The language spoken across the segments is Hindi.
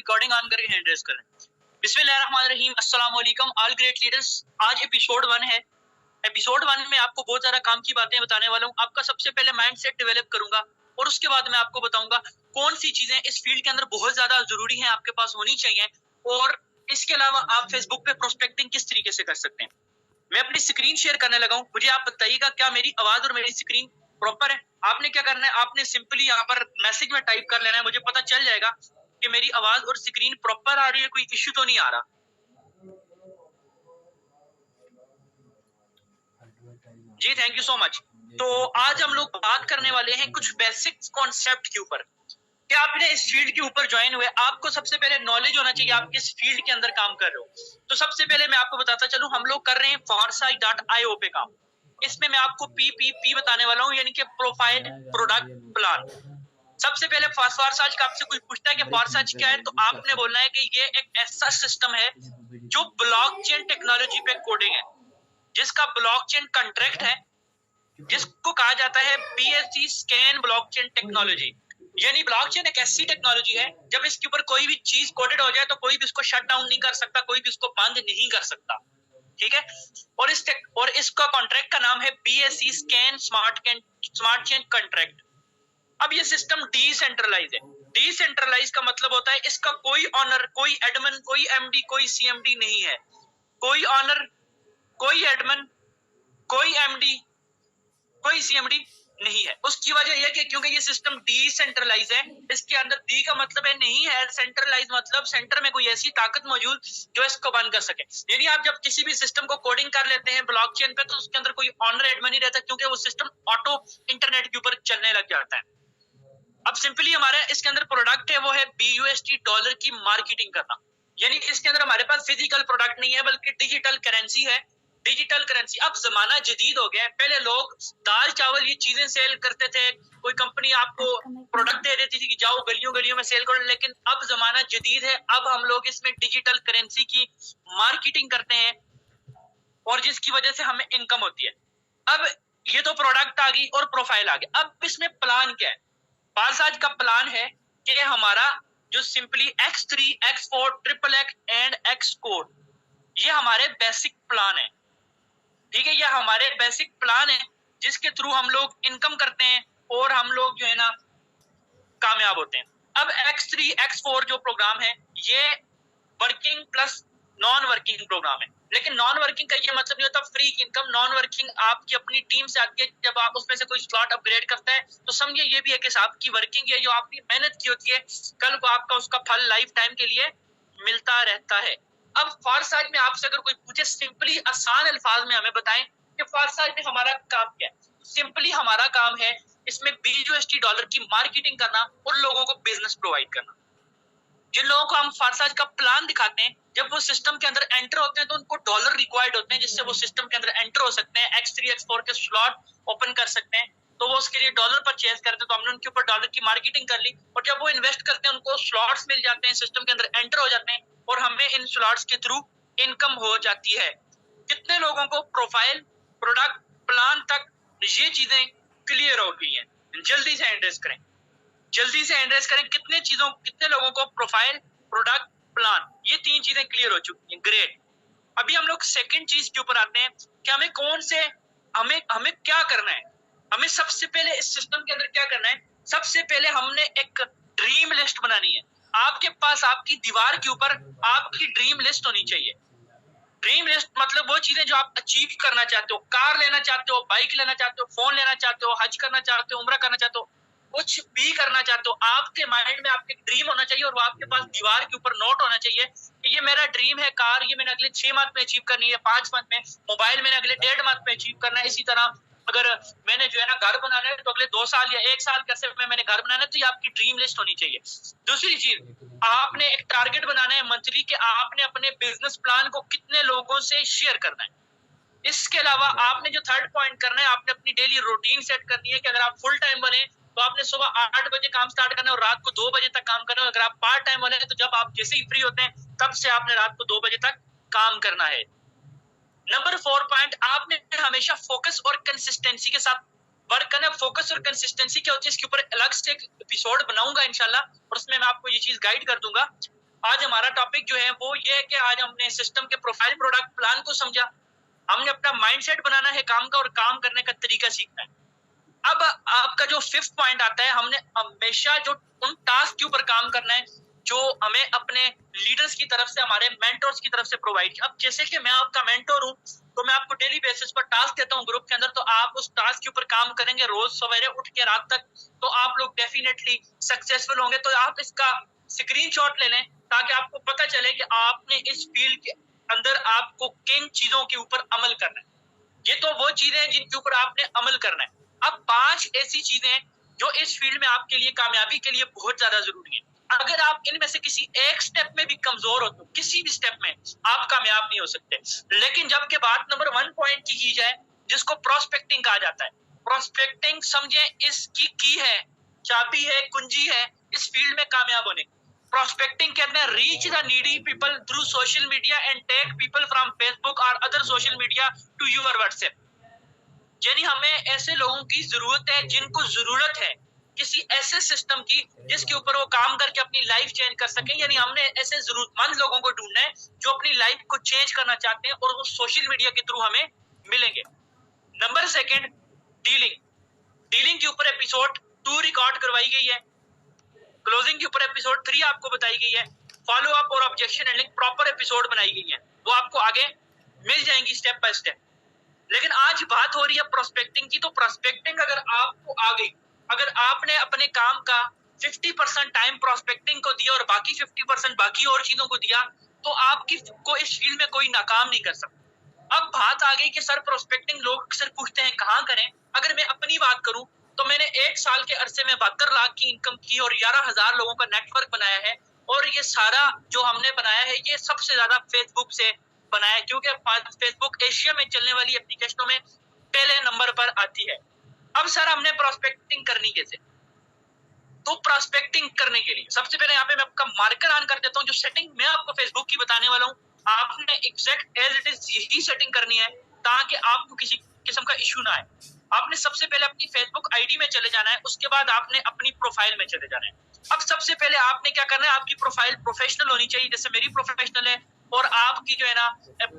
रिकॉर्डिंग ऑन करके हैंड रेज करें। बिस्मिल्लाहिर्रहमानिर्रहीम, अस्सलाम वालेकुम ऑल ग्रेट लीडर्स। आज एपिसोड 1 है। एपिसोड 1 में आपको बहुत सारा काम की बातें बताने वाला हूँ। आपका सबसे पहले माइंड सेट डेवलप करूंगा और उसके बाद मैं आपको बताऊंगा कौन सी चीजें इस फील्ड के अंदर बहुत ज्यादा जरूरी है, आपके पास होनी चाहिए, और इसके अलावा आप फेसबुक पे प्रोस्पेक्टिंग किस तरीके से कर सकते हैं। मैं अपनी स्क्रीन शेयर करने लगा हूँ। मुझे आप बताइएगा क्या मेरी आवाज और मेरी स्क्रीन प्रॉपर है। आपने क्या करना है, आपने सिंपली यहाँ पर मैसेज में टाइप कर लेना है, मुझे पता चल जाएगा कि मेरी आवाज और स्क्रीन प्रॉपर आ रही है, कोई इश्यू तो नहीं आ रहा। जी थैंक यू सो मच। तो आज हम लोग बात करने वाले हैं कुछ बेसिक कॉन्सेप्ट के ऊपर। क्या आपने इस फील्ड के ऊपर ज्वाइन हुए, आपको सबसे पहले नॉलेज होना चाहिए आप किस फील्ड के अंदर काम कर रहे हो। तो सबसे पहले मैं आपको बताता चलूं, हम लोग कर रहे हैं farsight.io पे काम। इसमें मैं आपको पीपीपी बताने वाला हूं, यानी कि प्रोफाइल प्रोडक्ट प्लान। सबसे पहले फारसाज का आपसे कोई पूछता है कि फारसाज क्या है, तो आपने बोलना है कि ये एक ऐसा सिस्टम है जो ब्लॉकचेन टेक्नोलॉजी पे कोडिंग है, जिसका ब्लॉकचेन कॉन्ट्रैक्ट है, जिसको कहा जाता है BSC स्कैन ब्लॉकचेन टेक्नोलॉजी। यानी ब्लॉकचेन एक ऐसी टेक्नोलॉजी है जब इसके ऊपर कोई भी चीज कोडेड हो जाए तो कोई भी इसको शट डाउन नहीं कर सकता, कोई भी इसको बंद नहीं कर सकता, ठीक है। और इसका कॉन्ट्रैक्ट का नाम है BSC scan smart chain contract. अब ये सिस्टम डिसेंट्रलाइज है। डिसेंट्रलाइज का मतलब होता है इसका कोई ऑनर, कोई एडमिन, कोई MD, कोई CMD नहीं है। कोई ऑनर, कोई एडमिन, कोई MD, कोई CMD नहीं है। उसकी वजह यह कि क्योंकि ये सिस्टम डिसेंट्रलाइज है। इसके अंदर डी का मतलब है नहीं है, सेंट्रलाइज मतलब सेंटर में कोई ऐसी ताकत मौजूद जो इसको बंद कर सके। यानी आप जब किसी भी सिस्टम को कोडिंग कर लेते हैं ब्लॉकचेन पे, तो उसके अंदर कोई ऑनर एडमिन नहीं रहता, क्योंकि वो सिस्टम ऑटो इंटरनेट के ऊपर चलने लग जाता है। अब सिंपली हमारा इसके अंदर प्रोडक्ट है वो है BUSD डॉलर की मार्केटिंग करना। यानी इसके अंदर हमारे पास फिजिकल प्रोडक्ट नहीं है बल्कि डिजिटल करेंसी है। Digital currency. अब जमाना जदीद हो गया है। पहले लोग दाल चावल ये चीजें सेल करते थे, कोई कंपनी आपको प्रोडक्ट दे देती थी कि जाओ गलियों गलियों में सेल करो, लेकिन अब जमाना जदीद है। अब हम लोग इसमें डिजिटल करेंसी की मार्केटिंग करते हैं और जिसकी वजह से हमें इनकम होती है। अब ये तो प्रोडक्ट आ गई और प्रोफाइल आ गया। अब इसमें प्लान क्या है? फारसाज का प्लान है कि हमारा जो simply X3, X4, XXX and X code, ये हमारे बेसिक प्लान है, ठीक है। ये हमारे बेसिक प्लान है जिसके थ्रू हम लोग इनकम करते हैं और हम लोग जो है ना कामयाब होते हैं। अब X3, X4 जो प्रोग्राम है ये working plus non working program है। लेकिन नॉन वर्किंग का ये मतलब नहीं होता फ्री इनकम। नॉन वर्किंग आपकी अपनी टीम से आती है। जब आप उसमें से कोई स्लॉट अपग्रेड करता है तो समझिए ये भी है कि आपकी वर्किंग है, जो आपने मेहनत की होती है, कल को आपका उसका फल लाइफ टाइम के लिए मिलता रहता है। अब फारसाज में आपसे अगर कोई पूछे सिंपली आसान अल्फाज में हमें बताएं कि फारसाज में हमारा काम क्या है, सिंपली हमारा काम है इसमें BUSD डॉलर की मार्केटिंग करना और लोगों को बिजनेस प्रोवाइड करना। जिन लोगों को हम फारसाज का प्लान दिखाते हैं, जब वो सिस्टम के अंदर एंटर होते हैं तो उनको डॉलर रिक्वायर्ड होते हैं जिससे वो सिस्टम के अंदर एंटर हो सकते हैं, X3, X4 के स्लॉट ओपन कर सकते हैं। तो वो उसके लिए डॉलर परचेज करते हैं, तो हमने उनके ऊपर डॉलर की मार्केटिंग कर ली। और जब वो इन्वेस्ट करते हैं उनको स्लॉट्स मिल जाते हैं, सिस्टम के अंदर एंटर हो जाते हैं और हमें इन स्लॉट्स के थ्रू इनकम हो जाती है। कितने लोगों को प्रोफाइल प्रोडक्ट प्लान तक ये चीजें क्लियर हो गई हैं? जल्दी से एड्रेस करें, जल्दी से एड्रेस करें। कितने लोगों को प्रोफाइल प्रोडक्ट प्लान ये 3 चीजें क्लियर हो चुकी हैं? ग्रेट। अभी हम लोग सेकंड चीज के ऊपर आते हैं कि हमें कौन से हमें क्या करना है। हमें सबसे पहले इस सिस्टम के अंदर क्या करना है, सबसे पहले हमने एक ड्रीम लिस्ट बनानी है। आपके पास आपकी दीवार के ऊपर आपकी ड्रीम लिस्ट होनी चाहिए। ड्रीम लिस्ट मतलब वो चीजें जो आप अचीव करना चाहते हो। कार लेना चाहते हो, बाइक लेना चाहते हो, फोन लेना चाहते हो, हज करना चाहते हो, उम्रा करना चाहते हो, कुछ भी करना चाहते हो, आपके माइंड में आपके ड्रीम होना चाहिए और वो आपके पास दीवार के ऊपर नोट होना चाहिए कि ये मेरा ड्रीम है। कार ये मैंने अगले 6 मंथ में अचीव करनी है, 5 मंथ में। मोबाइल मैंने अगले 1.5 मंथ में अचीव करना है। इसी तरह अगर मैंने जो है ना घर बनाना है तो अगले 2 साल या 1 साल कैसे में मैंने घर बनाना है, तो ये आपकी ड्रीम लिस्ट होनी चाहिए। दूसरी चीज, आपने एक टारगेट बनाना है मंथली कि आपने अपने बिजनेस प्लान को कितने लोगों से शेयर करना है। इसके अलावा आपने जो थर्ड पॉइंट करना है, आपने अपनी डेली रूटीन सेट करनी है कि अगर आप फुल टाइम बने तो आपने सुबह 8 बजे काम स्टार्ट करना है और रात को 2 बजे तक काम करना है। अगर आप पार्ट टाइम वाले हैं तो जब आप जैसे ही फ्री होते हैं तब से आपने रात को 2 बजे तक काम करना है। नंबर 4 पॉइंट, आपने हमेशा फोकस और कंसिस्टेंसी के साथ वर्क करना है। फोकस और कंसिस्टेंसी क्या होती है इसके ऊपर अलग से एक एपिसोड बनाऊंगा इंशाल्लाह, और उसमें मैं आपको ये चीज गाइड कर दूंगा। आज हमारा टॉपिक जो है वो ये है कि आज हमने सिस्टम के प्रोफाइल प्रोडक्ट प्लान को समझा, हमने अपना माइंडसेट बनाना है काम का और काम करने का तरीका सीखना है। अब आपका जो 5th पॉइंट आता है, हमने हमेशा जो उन टास्क के ऊपर काम करना है जो हमें अपने लीडर्स की तरफ से, हमारे मेंटर्स की तरफ से प्रोवाइड किया। अब जैसे कि मैं आपका मेंटर हूं, तो मैं आपको डेली बेसिस पर टास्क देता हूं ग्रुप के अंदर, तो आप उस टास्क के ऊपर काम करेंगे रोज सवेरे उठ के रात तक, तो आप लोग डेफिनेटली सक्सेसफुल होंगे। तो आप इसका स्क्रीनशॉट ले लें ताकि आपको पता चले कि आपने इस फील्ड के अंदर आपको किन चीजों के ऊपर अमल करना है। ये तो वो चीजें हैं जिनके ऊपर आपने अमल करना है। अब 5 ऐसी चीजें हैं जो इस फील्ड में आपके लिए कामयाबी के लिए बहुत ज्यादा जरूरी है। अगर आप इनमें से किसी एक स्टेप में भी कमजोर हो तो किसी भी स्टेप में आप कामयाब नहीं हो सकते। लेकिन जबकि बात नंबर 1 पॉइंट की जाए, जिसको प्रोस्पेक्टिंग कहा जाता है, प्रोस्पेक्टिंग समझे इसकी की है, चाबी है, कुंजी है इस फील्ड में कामयाब होने। प्रोस्पेक्टिंग कहते हैं reach the needy people through social media and take people from Facebook और other social media to your WhatsApp. यानी हमें ऐसे लोगों की जरूरत है जिनको जरूरत है किसी ऐसे सिस्टम की जिसके ऊपर वो काम करके अपनी लाइफ चेंज कर सकें। यानी हमने ऐसे जरूरतमंद लोगों को ढूंढना है जो अपनी लाइफ को चेंज करना चाहते हैं और वो सोशल मीडिया के थ्रू हमें मिलेंगे। नंबर 2, डीलिंग के ऊपर एपिसोड 2 रिकॉर्ड करवाई गई है। क्लोजिंग के ऊपर एपिसोड 3 आपको बताई गई है। फॉलो अप और ऑब्जेक्शन हैंडलिंग प्रॉपर एपिसोड बनाई गई है, वो आपको आगे मिल जाएंगी स्टेप बाय स्टेप। लेकिन आज बात हो रही है प्रोस्पेक्टिंग की। तो प्रोस्पेक्टिंग अगर आपको आ गई, अगर आपने अपने काम का 50% टाइम प्रोस्पेक्टिंग को दिया और बाकी 50% बाकी और चीजों को दिया, तो आपकी को इस फील्ड में कोई नाकाम नहीं कर सकता। अब बात आ गई कि सर प्रोस्पेक्टिंग लोग अक्सर पूछते हैं कहाँ करें। अगर मैं अपनी बात करूं तो मैंने 1 साल के अरसे में 72 लाख की इनकम की और 11,000 लोगों का नेटवर्क बनाया है। और ये सारा जो हमने बनाया है ये सबसे ज्यादा फेसबुक से बनाया है, क्योंकि फेसबुक एशिया में चलने वाली एप्लीकेशनों में पहले नंबर पर आती है। अब सर हमने प्रोस्पेक्टिंग करनी कैसे? तो प्रोस्पेक्टिंग करने के लिए सबसे पहले यहाँ पे मैं आपका मार्कर ऑन कर देता हूँ। जो सेटिंग मैं आपको फेसबुक की बताने वाला हूँ, आपने एग्जैक्ट एज इट इज यही सेटिंग करनी है ताकि आपको किसी किस्म का इश्यू ना आए। आपने सबसे पहले अपनी फेसबुक आईडी में चले जाना है, उसके बाद आपने अपनी प्रोफाइल में चले जाना है। अब सबसे पहले आपने क्या करना है, आपकी प्रोफाइल प्रोफेशनल होनी चाहिए, जैसे मेरी प्रोफेशनल है, और आपकी जो है ना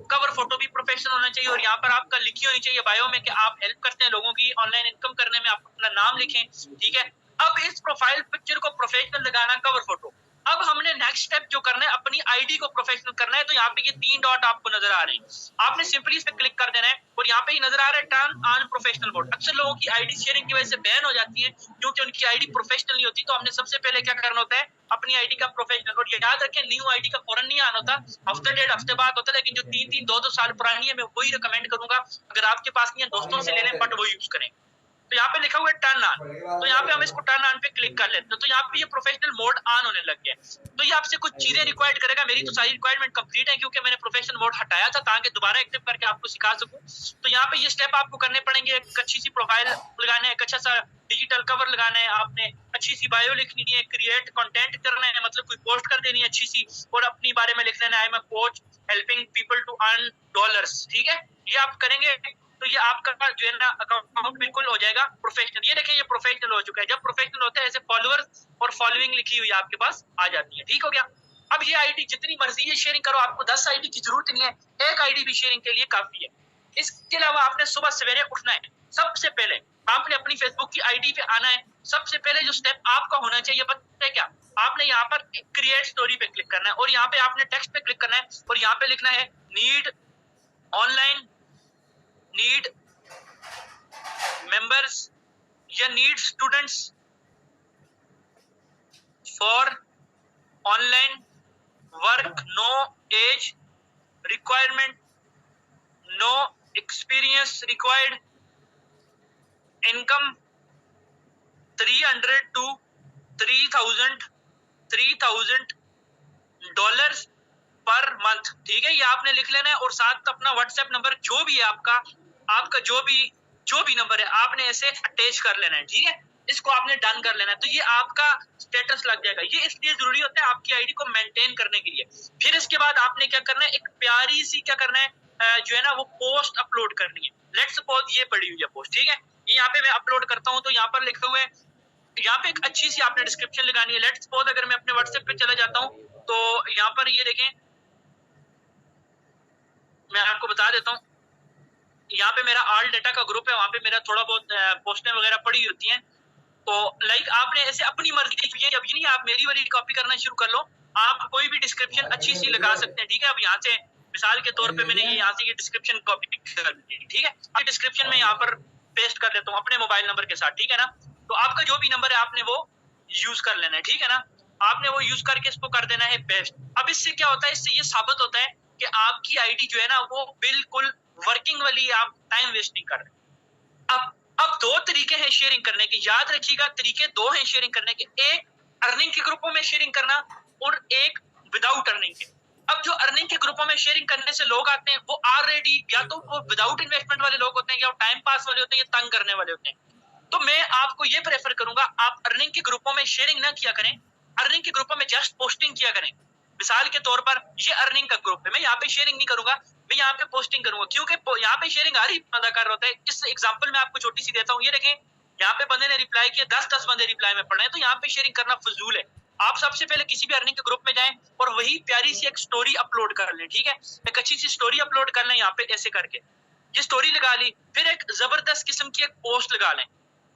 कवर फोटो भी प्रोफेशनल होना चाहिए, और यहाँ पर आपका लिखी होनी चाहिए बायो में कि आप हेल्प करते हैं लोगों की ऑनलाइन इनकम करने में, आप अपना नाम लिखें, ठीक है। अब इस प्रोफाइल पिक्चर को प्रोफेशनल लगाना, कवर फोटो। अब हमने नेक्स्ट स्टेप जो करना है, अपनी आईडी को प्रोफेशनल करना है। तो यहाँ पे ये 3 डॉट आपको नजर आ रहे हैं, आपने सिंपली इस पे क्लिक कर देना है और यहाँ पे ही नजर आ रहा है टर्न ऑन प्रोफेशनल मोड। अक्सर लोगों की आईडी शेयरिंग की वजह से बैन हो जाती है क्योंकि उनकी आईडी प्रोफेशनल नहीं होती। तो हमने सबसे पहले क्या करना होता है, अपनी आईडी का प्रोफेशनल। और याद रखें, न्यू आईडी का फौरन नहीं आना होता, हफ्ते 1.5 हफ्ते बाद होता है। लेकिन जो 3-3, 2-2 साल पुरानी है, मैं वही रिकमेंड करूंगा। अगर आपके पास नहीं है, दोस्तों से ले लें, बट वो यूज करें। तो यहाँ पे लिखा हुआ है टर्न ऑन, तो यहाँ पे हम इसको टर्न ऑन पे क्लिक कर लेते हैं। तो यहाँ पे ये प्रोफेशनल मोड ऑन होने लग गया। तो ये आपसे कुछ चीजें रिक्वायर्ड करेगा। मेरी तो सारी रिक्वायरमेंट कंप्लीट है क्योंकि मैंने प्रोफेशनल मोड हटाया था ताकि दोबारा एक्टिव करके आपको सिखा सकूं। तो यहाँ पे ये स्टेप आपको करने पड़ेंगे। एक अच्छी सी प्रोफाइल लगाना है, एक अच्छा सा डिजिटल कवर लगाना है, आपने अच्छी सी बायो लिखनी है, क्रिएट कंटेंट करना है, मतलब कोई पोस्ट कर देनी है अच्छी सी, और अपनी बारे में लिख लेना है, I am a coach helping people to earn dollars, ठीक है। ये आप करेंगे तो ये आपका जो है ना अकाउंट बिल्कुल हो जाएगा प्रोफेशनल। ये देखें, ये प्रोफेशनल हो चुका है। जब प्रोफेशनल होता है ऐसे फॉलोअर्स और फॉलोइंग लिखी हुई आपके पास आ जाती है, ठीक हो गया। अब ये आईडी जितनी मर्जी है शेयरिंग करो, आपको 10 आईडी की जरूरत नहीं है, एक आईडी भी शेयरिंग के लिए काफी है। इसके अलावा आपने सुबह सवेरे उठना है। सबसे पहले आपने अपनी फेसबुक की आईडी पे आना है। सबसे पहले जो स्टेप आपका होना चाहिए पता है क्या, आपने यहाँ पर क्रिएट स्टोरी पे क्लिक करना है और यहाँ पे आपने टेक्स्ट पे क्लिक करना है और यहाँ पे लिखना है नीड ऑनलाइन, नीड members या need students for online work, no age requirement, no experience required, income 300 to 3,000 dollars per month, ठीक है। ये आपने लिख लेना है और साथ अपना व्हाट्सएप नंबर जो भी है आपका जो भी नंबर है आपने ऐसे अटैच कर लेना है, ठीक है। इसको आपने डन कर लेना है, तो ये आपका स्टेटस लग जाएगा। ये इसलिए जरूरी होता है आपकी आईडी को मेंटेन करने के लिए। फिर इसके बाद आपने क्या करना है, एक प्यारी सी क्या करना है जो है ना वो पोस्ट अपलोड करनी है। लेट्स सपोज ये पड़ी हुई है पोस्ट, ठीक है। ये यहाँ पे मैं अपलोड करता हूँ, तो यहाँ पर लिखा हुआ है, यहाँ पे एक अच्छी सी आपने डिस्क्रिप्शन लगानी है। लेट्स सपोज अगर मैं अपने व्हाट्सएप पे चला जाता हूँ तो यहाँ पर ये देखें, मैं आपको बता देता हूँ, यहाँ पे मेरा ऑल डेटा का ग्रुप है, वहां पे मेरा थोड़ा बहुत पोस्टें वगैरह पड़ी होती हैं। तो लाइक आपने ऐसे अपनी मर्जी की, अब ये नहीं आप मेरी वाली कॉपी करना शुरू कर लो, आप कोई भी डिस्क्रिप्शन अच्छी सी लगा सकते हैं, ठीक है। अब यहाँ से मिसाल के तौर पे मैंने ये यहाँ से ये डिस्क्रिप्शन कॉपी कर ली, ठीक है। डिस्क्रिप्शन में यहाँ पर पेस्ट कर लेता हूँ अपने मोबाइल नंबर के साथ, ठीक है ना। तो आपका जो भी नंबर है आपने वो यूज कर लेना है, ठीक है ना। आपने वो यूज करके इसको कर देना है पेस्ट। अब इससे क्या होता है, इससे ये साबित होता है कि आपकी आईडी जो है ना वो बिल्कुल वर्किंग वाली, आप टाइम वेस्ट नहीं कर रहे। अब दो तरीके हैं शेयरिंग करने के, याद रखिएगा, तरीके दो हैं शेयरिंग करने के, एक अर्निंग के ग्रुपों में शेयरिंग करना और एक विदाउट अर्निंग के। अब जो अर्निंग के ग्रुपों में शेयरिंग करने से लोग आते हैं वो ऑलरेडी या तो वो विदाउट इन्वेस्टमेंट वाले लोग होते हैं, या टाइम पास वाले होते हैं, या तंग करने वाले होते हैं। तो मैं आपको ये प्रेफर करूंगा आप अर्निंग के ग्रुपों में शेयरिंग ना किया करें, अर्निंग के ग्रुपों में जस्ट पोस्टिंग किया करें। मिसाल के तौर पर ये अर्निंग का ग्रुप है, मैं यहाँ पे शेयरिंग नहीं करूंगा, मैं यहाँ पे पोस्टिंग करूंगा, क्योंकि यहाँ पे शेयरिंग हर ही बंदा कर रहा होता है। इस एग्जांपल में आपको छोटी सी देता हूँ, ये देखें, यहाँ पे बंदे ने रिप्लाई किया, 10 बंदे रिप्लाई में पढ़ रहे हैं, तो यहाँ पे शेयरिंग करना फजूल है। आप सबसे पहले किसी भी अर्निंग के ग्रुप में जाएं और वही प्यारी सी एक स्टोरी अपलोड कर लें, ठीक है। एक अच्छी सी स्टोरी अपलोड कर लें, यहाँ पे ऐसे करके ये स्टोरी लगा ली, फिर एक जबरदस्त किस्म की एक पोस्ट लगा लें।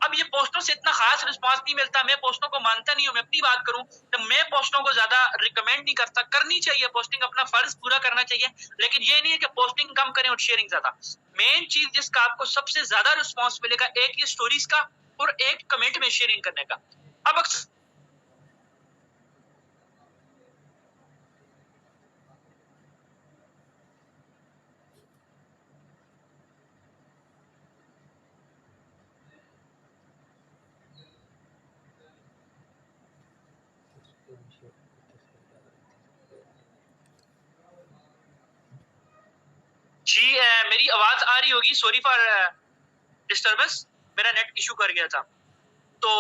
अब ये पोस्टों से इतना खास रिस्पांस नहीं मिलता, मैं पोस्टों को मानता नहीं हूँ, मैं अपनी बात करूं तो मैं पोस्टों को ज्यादा रिकमेंड नहीं करता। करनी चाहिए पोस्टिंग, अपना फर्ज पूरा करना चाहिए, लेकिन ये नहीं है कि पोस्टिंग कम करें और शेयरिंग ज्यादा। मेन चीज जिसका आपको सबसे ज्यादा रिस्पांस मिलेगा, एक ये स्टोरीज का और एक कमेंट में शेयरिंग करने का। अब जी मेरी आवाज आ रही होगी, सॉरी फॉर डिस्टर्बेंस, मेरा नेट इशू कर गया था। तो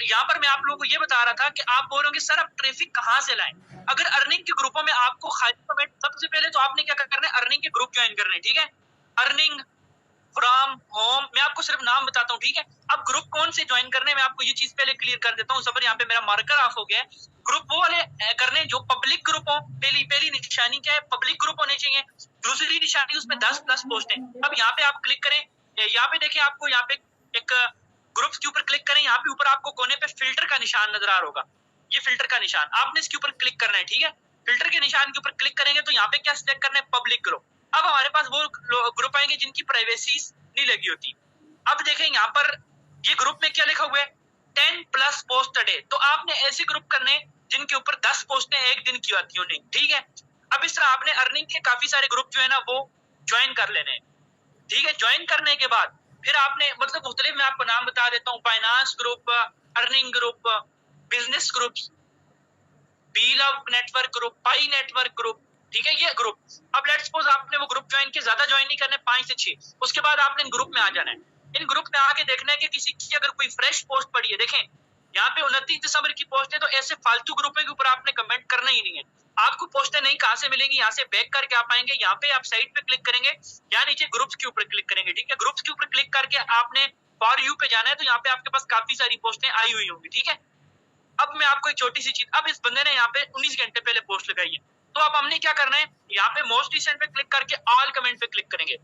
यहाँ पर मैं आप लोगों को ये बता रहा था कि आप बोलोगे सर अब ट्रैफिक कहाँ से लाएं। अगर अर्निंग के ग्रुपों में आपको खाली कमेंट, सबसे पहले तो आपने क्या करना है, अर्निंग के ग्रुप ज्वाइन करने, ठीक है। अर्निंग फ्रॉम होम, मैं आपको सिर्फ नाम बताता हूँ, ठीक है। अब ग्रुप कौन से ज्वाइन करने, मैं आपको ये चीज पहले क्लियर कर देता हूँ। सबर यहाँ पे मेरा मार्कर ऑफ हो गया है। ग्रुप वो वाले करने जो पब्लिक ग्रुप हो, पहली निशानी क्या है, पब्लिक ग्रुप होने चाहिए। दूसरी निशानी उसमें 10+ पोस्ट है। अब यहाँ पे आप क्लिक करें, यहाँ पे देखें, आपको यहाँ पे एक ग्रुप्स के ऊपर क्लिक करें, यहाँ पे ऊपर आपको कोने पे फिल्टर का निशान नजर आ रहा होगा, ये फिल्टर का निशान, आपने इसके ऊपर क्लिक करना है, ठीक है। फिल्टर के निशान के ऊपर क्लिक करेंगे तो यहाँ पे क्या सिलेक्ट करना है, पब्लिक ग्रुप। अब हमारे पास वो ग्रुप आएंगे जिनकी प्राइवेसी नहीं लगी होती। अब देखें यहाँ पर ये ग्रुप में क्या लिखा हुआ है, 10+ पोस्ट अ डे। तो आपने ऐसे ग्रुप करने जिनके ऊपर 10 पोस्टें एक दिन की आती होंगी, ठीक है। अब इस तरह आपने अर्निंग के काफी सारे ग्रुप जो है ना वो ज्वाइन कर लेने, ठीक है। ज्वाइन करने के बाद फिर आपने मतलब मुख्तलिफ, मैं आपको नाम बता देता हूँ, finance group, earning group, business group, B love network group, Pi network group, ठीक है, ये ग्रुप। अब लेट्स सपोज आपने वो ग्रुप ज्वाइन किया, ज्यादा ज्वाइन नहीं करने, 5 से 6, उसके बाद आपने इन ग्रुप में आ जाना है। इन ग्रुप में आके देखना है कि किसी की अगर कोई फ्रेश पोस्ट पड़ी है, देखें यहाँ पे 29 दिसंबर की पोस्ट है, तो ऐसे फालतू ग्रुप के ऊपर आपने कमेंट करना ही नहीं है। आपको पोस्टें नहीं कहाँ से मिलेंगी, यहाँ से बैक करके आप आएंगे, यहाँ पे आप साइड पे क्लिक करेंगे, यहाँ नीचे ग्रुप्स के ऊपर क्लिक करेंगे, ठीक है। ग्रुप्स के ऊपर क्लिक करके आपने फॉर यू पे जाना है, तो यहाँ पे आपके पास काफी सारी पोस्टें आई हुई होंगी, ठीक है। अब मैं आपको एक छोटी सी चीज, अब इस बंदे ने यहाँ पे 19 घंटे पहले पोस्ट लगाई है, तो अब हमने क्या करना है, यहाँ पे मोस्ट रिसेंट पे क्लिक करके ऑल कमेंट पे क्लिक करेंगे।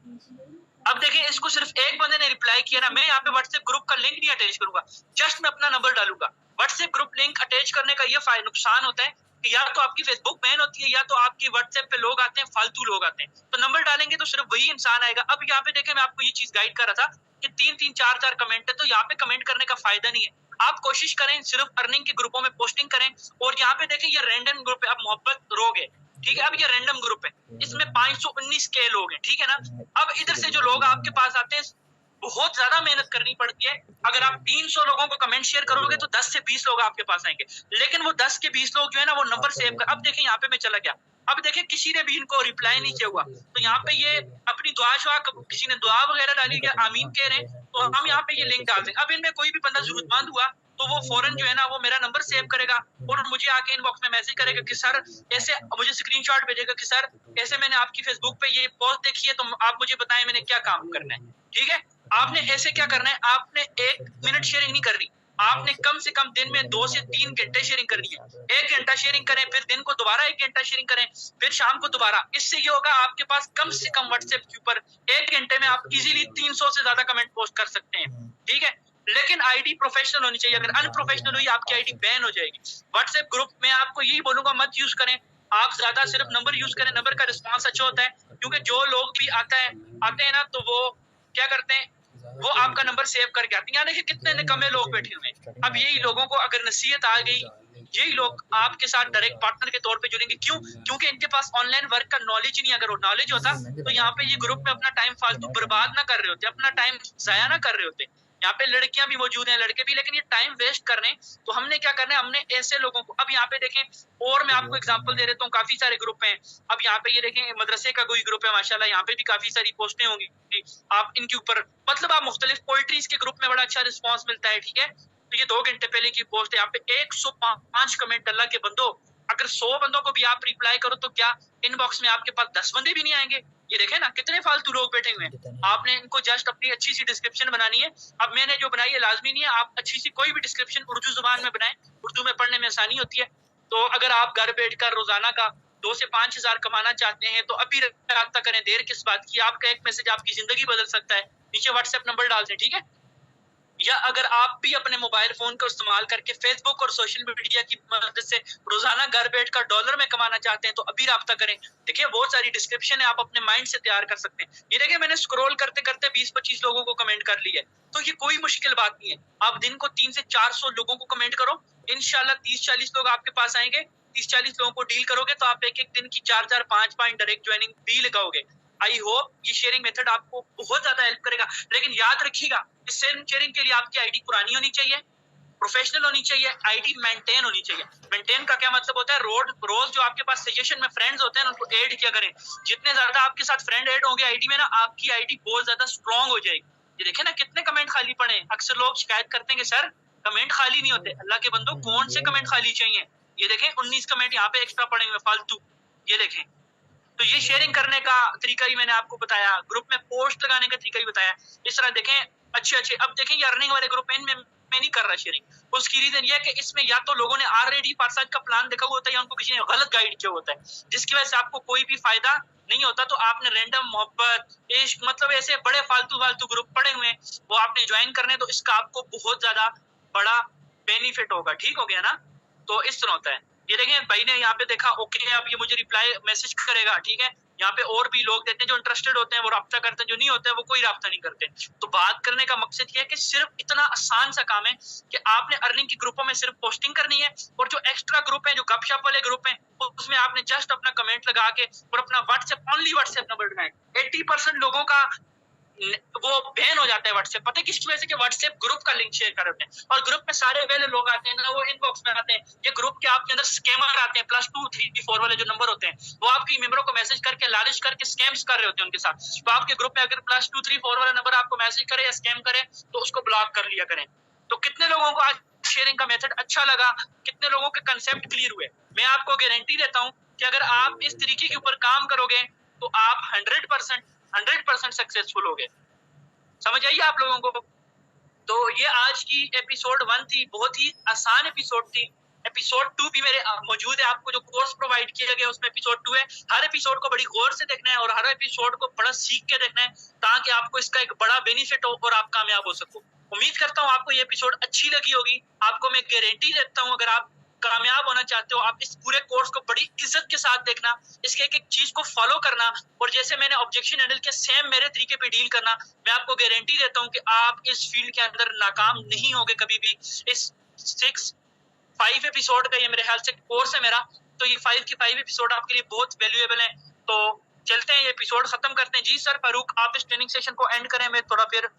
अब देखें इसको सिर्फ एक बंदे ने रिप्लाई किया ना, मैं यहाँ पे व्हाट्सएप ग्रुप का लिंक नहीं अटैच करूंगा, जस्ट मैं अपना नंबर डालूंगा। व्हाट्सएप ग्रुप लिंक अटैच करने का ये नुकसान होता है कि या तो आपकी फेसबुक बैन होती है, या तो आपकी व्हाट्सएप पे लोग आते हैं, फालतू लोग आते हैं। तो नंबर डालेंगे तो सिर्फ वही इंसान आएगा। अब यहाँ पे देखें मैं आपको ये चीज गाइड कर रहा था कि 3-3, 4-4 कमेंट है, तो यहाँ पे कमेंट करने का फायदा नहीं है। आप कोशिश करें सिर्फ अर्निंग के ग्रुपों में पोस्टिंग करें। और यहाँ पे देखें ये रैंडम ग्रुप है, अब मोहब्बत रोग है, ठीक है। अब ये रैंडम ग्रुप है, इसमें 519 के लोग हैं, ठीक है ना। अब इधर से जो लोग आपके पास आते हैं बहुत ज्यादा मेहनत करनी पड़ती है। अगर आप 300 लोगों को कमेंट शेयर करोगे तो 10 से 20 लोग आपके पास आएंगे, लेकिन वो 10 के 20 लोग जो है ना वो नंबर सेव कर। अब देखें यहाँ पे मैं चला गया, अब देखें किसी ने भी इनको रिप्लाई नहीं किया हुआ, तो यहाँ पे ये अपनी दुआ शुआ, किसी ने दुआ वगैरह डाली है, आमीन कह रहे हैं, तो हम यहाँ पे ये लिंक डाल देंगे। अब इनमें कोई भी बंदा जरूरतमंद हुआ तो वो फौरन जो है ना वो मेरा नंबर सेव करेगा और मुझे आके इनबॉक्स में मैसेज करेगा कि सर ऐसे, मुझे स्क्रीनशॉट भेजेगा कि सर ऐसे मैंने आपकी फेसबुक पे ये पोस्ट देखी है, तो आप मुझे बताएं मैंने क्या काम करना है, ठीक है। आपने ऐसे क्या करना है, आपने 1 मिनट शेयरिंग नहीं करनी, आपने कम से कम दिन में 2 से 3 घंटे शेयरिंग करनी है। 1 घंटा शेयरिंग करें, फिर दिन को दोबारा 1 घंटा शेयरिंग करें, फिर शाम को दोबारा। इससे ये होगा आपके पास कम से कम व्हाट्सएप के ऊपर 1 घंटे में आप इजीली 300 से ज्यादा कमेंट पोस्ट कर सकते हैं, ठीक है। लेकिन आईडी प्रोफेशनल होनी चाहिए, अगर अनप्रोफेशनल हुई आपकी आईडी बैन हो जाएगी। व्हाट्सएप ग्रुप में आपको यही बोलूंगा, मत यूज करें आप, ज्यादा सिर्फ नंबर यूज करें, नंबर का रिस्पांस अच्छा होता है, क्योंकि जो लोग भी आते हैं ना, तो वो क्या करते हैं, वो आपका नंबर सेव करके आते हैं। यानी कि कितने निकम्मे लोग बैठे हुए हैं। अब यही लोगों को अगर नसीहत आ गई, यही लोग आपके साथ डायरेक्ट पार्टनर के तौर पे जुड़ेंगे। क्यों? क्योंकि इनके पास ऑनलाइन वर्क का नॉलेज ही नहीं। अगर वो नॉलेज होता तो यहाँ पे ये ग्रुप में अपना टाइम फालतू बर्बाद ना कर रहे होते, अपना टाइम जाया ना कर रहे होते। यहाँ पे लड़कियां भी मौजूद हैं, लड़के भी, लेकिन ये टाइम वेस्ट कर रहे हैं। तो हमने क्या करना है, हमने ऐसे लोगों को, अब यहाँ पे देखें, और मैं आपको एग्जांपल दे देता हूँ, काफी सारे ग्रुप हैं। अब यहाँ पे ये देखें, मदरसे का कोई ग्रुप है माशाल्लाह, यहाँ पे भी काफी सारी पोस्टें होंगी। आप इनके ऊपर मतलब आप मुख्तलिफ पोल्ट्रीज के ग्रुप में बड़ा अच्छा रिस्पॉन्स मिलता है, ठीक है। तो ये 2 घंटे पहले की पोस्ट है, यहाँ पे 105 कमेंट। अल्लाह के बंदो, अगर 100 बंदों को भी आप रिप्लाई करो तो क्या इनबॉक्स में आपके पास 10 बंदे भी नहीं आएंगे? ये देखें ना कितने फालतू लोग बैठे हुए हैं। आपने इनको जस्ट अपनी अच्छी सी डिस्क्रिप्शन बनानी है। अब मैंने जो बनाई है लाजमी नहीं है, आप अच्छी सी कोई भी डिस्क्रिप्शन उर्दू जुबान में बनाएं, उर्दू में पढ़ने में आसानी होती है। तो अगर आप घर बैठकर रोजाना का 2 से 5 हजार कमाना चाहते हैं तो अभी रब्ता करें, देर किस बात की। आपका एक मैसेज आपकी जिंदगी बदल सकता है। नीचे व्हाट्सएप नंबर डाल दें, ठीक है। या अगर आप भी अपने मोबाइल फोन को इस्तेमाल करके फेसबुक और सोशल मीडिया की मदद से रोजाना घर बैठकर डॉलर में कमाना चाहते हैं तो अभी राब्ता करें। देखिए बहुत सारी डिस्क्रिप्शन है, आप अपने माइंड से तैयार कर सकते हैं। ये देखिए मैंने स्क्रॉल करते करते 20-25 लोगों को कमेंट कर लिया है, तो ये कोई मुश्किल बात नहीं है। आप दिन को 300 से 400 लोगों को कमेंट करो, इंशाल्लाह 30-40 लोग आपके पास आएंगे। 30-40 लोगों को डील करोगे तो आप एक दिन की 4-4 5-5 डायरेक्ट ज्वाइनिंग भी लगाओगे। आई होप ये शेयरिंग मेथड आपको बहुत ज्यादा हेल्प करेगा। लेकिन याद रखिएगा, इस शेयरिंग के लिए आपकी आईडी पुरानी होनी चाहिए, प्रोफेशनल होनी चाहिए, आईडी मेंटेन होनी चाहिए। मेंटेन का क्या मतलब होता है? रोज जो आपके पास सजेशन में फ्रेंड्स होते हैं उनको ऐड किया करें। जितने ज्यादा आपके साथ फ्रेंड ऐड होंगे आईडी में ना, आपकी आईडी बहुत ज्यादा स्ट्रॉन्ग हो जाएगी। ये देखे ना कितने कमेंट खाली पड़े हैं। अक्सर लोग शिकायत करते हैं कि सर कमेंट खाली नहीं होते। अल्लाह के बंदो कौन से कमेंट खाली चाहिए? ये देखें 19 कमेंट यहाँ पे एक्स्ट्रा पड़े हुए फालतू, ये देखें। तो ये शेयरिंग करने का तरीका ही मैंने आपको बताया, ग्रुप में पोस्ट लगाने का तरीका ही बताया। इस तरह देखें अच्छे। अब देखें ये अर्निंग वाले ग्रुप में मैं नहीं कर रहा शेयरिंग। उसकी रीजन ये है कि इसमें या तो लोगों ने ऑलरेडी पार्साज का प्लान देखा हुआ होता है या उनको किसी ने गलत गाइड किया होता है, जिसकी वजह से आपको कोई भी फायदा नहीं होता। तो आपने रैंडम मोहब्बत इश्क मतलब ऐसे बड़े फालतू ग्रुप पड़े हुए हैं, वो आपने ज्वाइन करने, तो इसका आपको बहुत ज्यादा बड़ा बेनिफिट होगा। ठीक हो गया ना? तो इस तरह होता है। ये देखें भाई ने यहाँ पे देखा, ओके अब ये मुझे रिप्लाई मैसेज करेगा, ठीक है। यहाँ पे और भी लोग देते हैं जो इंटरेस्टेड होते हैं, वो राब्ता करते हैं, जो नहीं होते हैं वो कोई राब्ता नहीं करते। तो बात करने का मकसद ये है कि सिर्फ इतना आसान सा काम है कि आपने अर्निंग की ग्रुपों में सिर्फ पोस्टिंग करनी है, और जो एक्स्ट्रा ग्रुप है, जो गपशप वाले ग्रुप है, उसमें आपने जस्ट अपना कमेंट लगा के और अपना व्हाट्सएप नंबर बनाए। 80% लोगों का वो बैन हो जाता है व्हाट्सएप। पता है किसकी वजह से? कि व्हाट्सएप ग्रुप का लिंक शेयर कर रहे हैं, और ग्रुप में सारे वेले लोग आते हैं ना, वो इनबॉक्स में आते हैं। ये ग्रुप के आपके अंदर स्कैमर आते हैं, +2 3 4 वाले जो नंबर होते हैं, वो आपकी मेंबरों को मैसेज करके लालच करके स्कैम्स कर रहे होते हैं उनके साथ। तो आपके ग्रुप में अगर +2 3 4 वाला नंबर आपको मैसेज करे या स्कैम करे तो उसको ब्लॉक कर लिया करें। तो कितने लोगों को आज शेयरिंग का मेथड अच्छा लगा, कितने लोगों के कंसेप्ट क्लियर हुए? मैं आपको गारंटी देता हूँ कि अगर आप इस तरीके के ऊपर काम करोगे तो आप 100% सक्सेसफुल होगे। समझ आइए आप लोगों को? तो ये आज की एपिसोड 1 थी, बहुत ही आसान एपिसोड थी। एपिसोड 2 भी मेरे मौजूद है, आपको जो कोर्स प्रोवाइड किया गया उसमें एपिसोड 2 है। हर एपिसोड को बड़ी गौर से देखना है और हर एपिसोड को बड़ा सीख के देखना है, ताकि आपको इसका एक बड़ा बेनिफिट हो और आप कामयाब हो सको। उम्मीद करता हूँ आपको ये एपिसोड अच्छी लगी होगी। आपको मैं गारंटी देता हूँ, अगर आप कामयाब होना चाहते हो, आप इस पूरे कोर्स को बड़ी इज्जत के साथ देखना, इसके एक एक चीज को फॉलो करना, और जैसे मैंने ऑब्जेक्शन हैंडल के सेम मेरे तरीके पे डील करना। मैं आपको गारंटी देता हूँ कि आप इस फील्ड के अंदर नाकाम नहीं होगे कभी भी। इस 5 एपिसोड का ये मेरे ख्याल से कोर्स है मेरा, तो ये 5 के 5 एपिसोड आपके लिए बहुत वैल्यूएबल है। तो चलते हैं, ये एपिसोड खत्म करते हैं। जी सर फारूक, आप इस ट्रेनिंग सेशन को एंड करें, मैं थोड़ा फिर